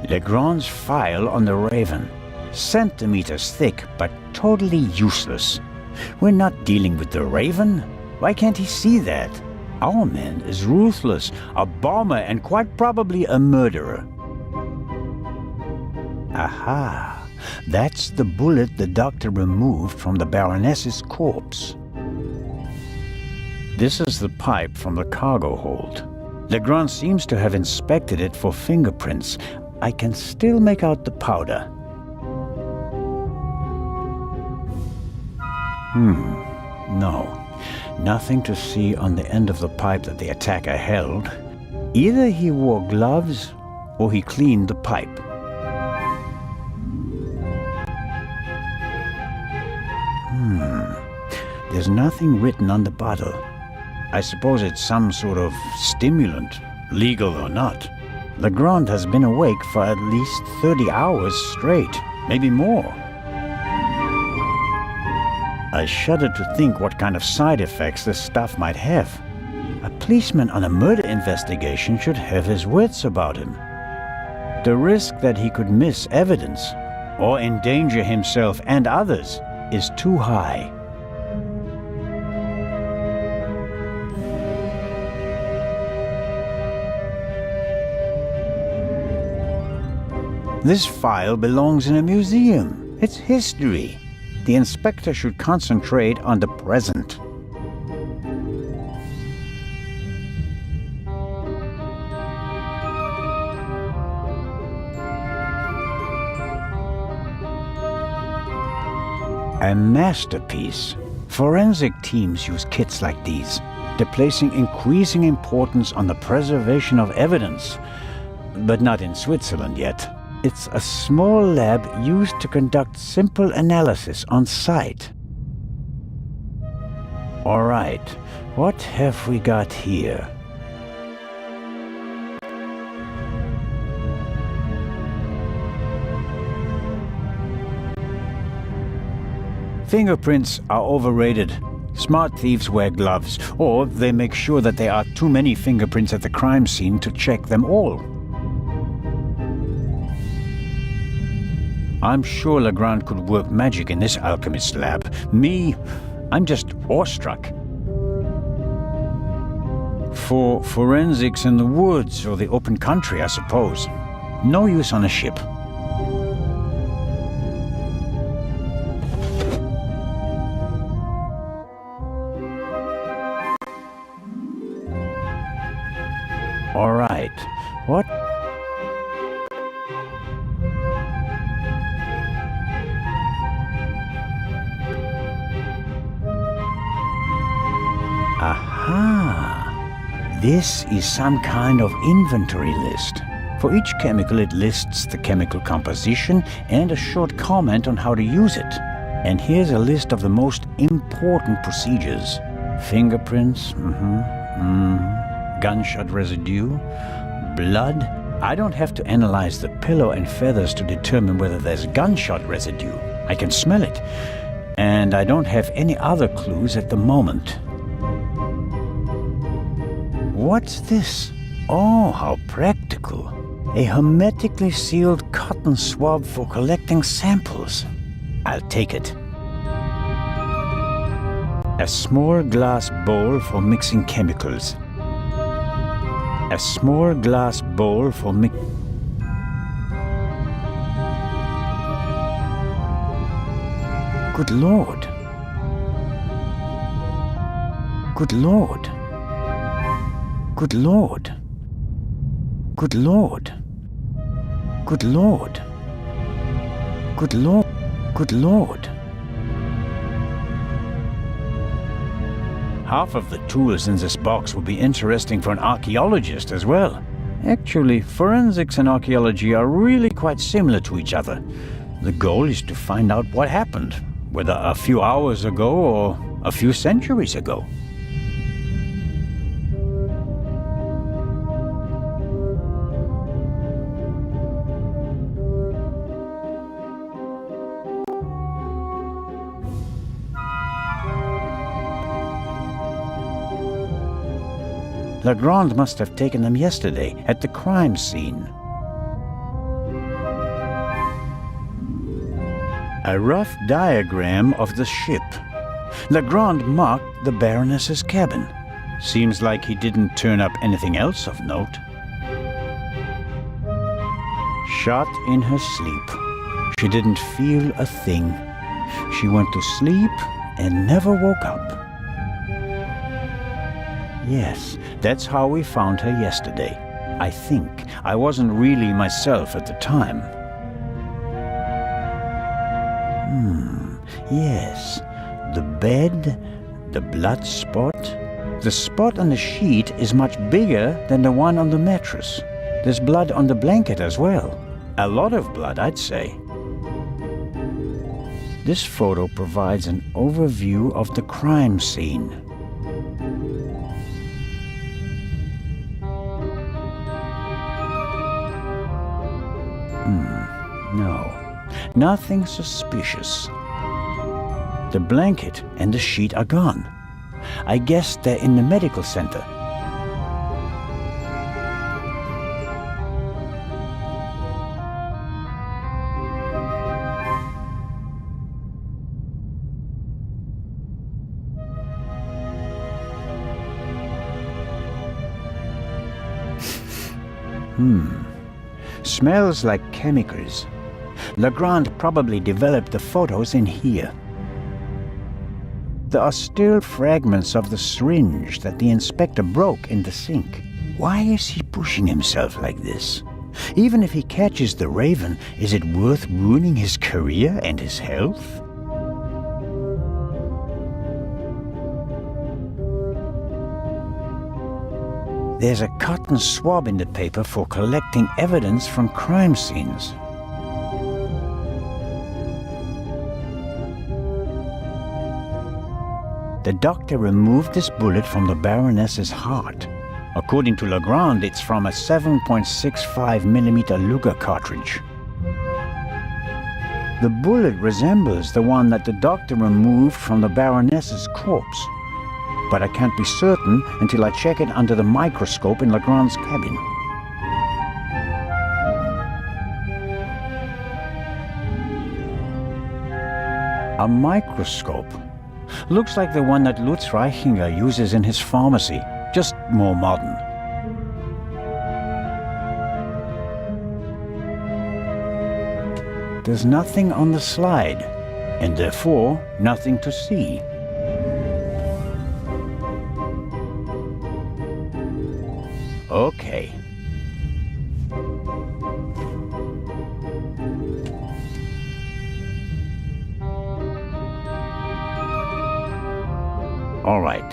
Legrand's file on the Raven. Centimeters thick, but totally useless. We're not dealing with the Raven. Why can't he see that? Our man is ruthless, a bomber, and quite probably a murderer. Aha! That's the bullet the doctor removed from the Baroness's corpse. This is the pipe from the cargo hold. Legrand seems to have inspected it for fingerprints. I can still make out the powder. No. Nothing to see on the end of the pipe that the attacker held. Either he wore gloves or he cleaned the pipe. There's nothing written on the bottle. I suppose it's some sort of stimulant, legal or not. Legrand has been awake for at least 30 hours straight, maybe more. I shudder to think what kind of side effects this stuff might have. A policeman on a murder investigation should have his wits about him. The risk that he could miss evidence or endanger himself and others is too high. This file belongs in a museum. It's history. The inspector should concentrate on the present. A masterpiece. Forensic teams use kits like these. They're placing increasing importance on the preservation of evidence, but not in Switzerland yet. It's a small lab used to conduct simple analysis on site. All right, what have we got here? Fingerprints are overrated. Smart thieves wear gloves, or they make sure that there are too many fingerprints at the crime scene to check them all. I'm sure Legrand could work magic in this alchemist lab. Me, I'm just awestruck. For forensics in the woods or the open country, I suppose. No use on a ship. All right, what? Aha! This is some kind of inventory list. For each chemical, it lists the chemical composition and a short comment on how to use it. And here's a list of the most important procedures. Fingerprints, gunshot residue, blood. I don't have to analyze the pillow and feathers to determine whether there's gunshot residue. I can smell it. And I don't have any other clues at the moment. What's this? Oh, how practical. A hermetically sealed cotton swab for collecting samples. I'll take it. A small glass bowl for mixing chemicals. A small glass bowl for Good Lord. Good Lord. Good Lord. Good Lord. Good Lord. Good Lord. Good Lord. Half of the tools in this box would be interesting for an archaeologist as well. Actually, forensics and archaeology are really quite similar to each other. The goal is to find out what happened, whether a few hours ago or a few centuries ago. Legrand must have taken them yesterday at the crime scene. A rough diagram of the ship. Legrand marked the Baroness's cabin. Seems like he didn't turn up anything else of note. Shot in her sleep. She didn't feel a thing. She went to sleep and never woke up. Yes, that's how we found her yesterday. I think. I wasn't really myself at the time. Yes. The bed, the blood spot. The spot on the sheet is much bigger than the one on the mattress. There's blood on the blanket as well. A lot of blood, I'd say. This photo provides an overview of the crime scene. No, nothing suspicious. The blanket and the sheet are gone. I guess they're in the medical center. Smells like chemicals. Legrand probably developed the photos in here. There are still fragments of the syringe that the inspector broke in the sink. Why is he pushing himself like this? Even if he catches the Raven, is it worth ruining his career and his health? There's a cotton swab in the paper for collecting evidence from crime scenes. The doctor removed this bullet from the Baroness's heart. According to Legrand, it's from a 7.65mm Luger cartridge. The bullet resembles the one that the doctor removed from the Baroness's corpse. But I can't be certain until I check it under the microscope in Legrand's cabin. A microscope. Looks like the one that Lutz Reichinger uses in his pharmacy, just more modern. There's nothing on the slide, and therefore nothing to see. Okay. All right.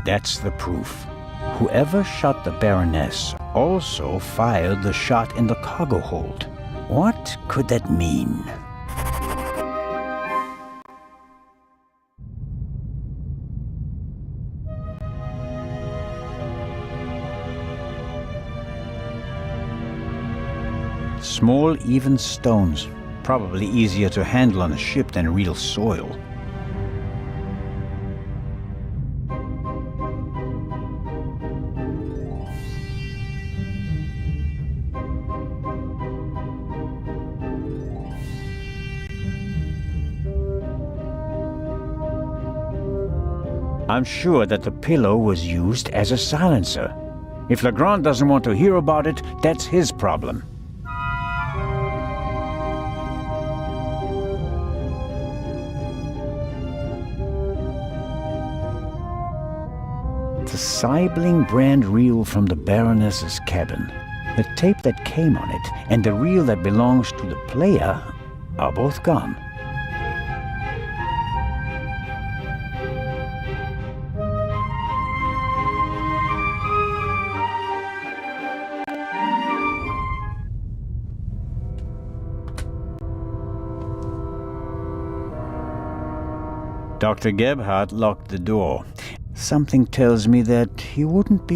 That's the proof. Whoever shot the Baroness also fired the shot in the cargo hold. What could that mean? Small, even stones. Probably easier to handle on a ship than real soil. I'm sure that the pillow was used as a silencer. If Legrand doesn't want to hear about it, that's his problem. The Sibling brand reel from the Baroness's cabin, the tape that came on it, and the reel that belongs to the player are both gone. Dr. Gebhardt locked the door. Something tells me that he wouldn't be...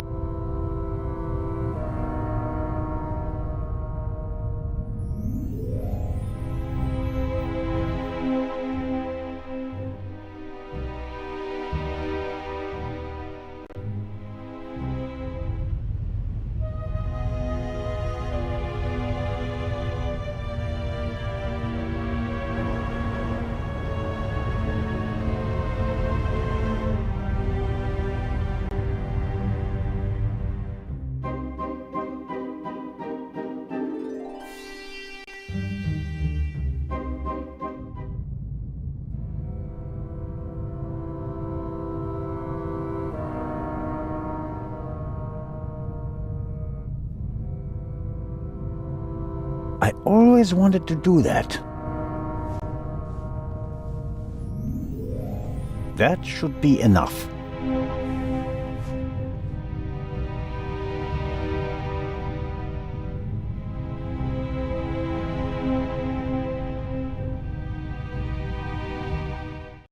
I always wanted to do that. That should be enough.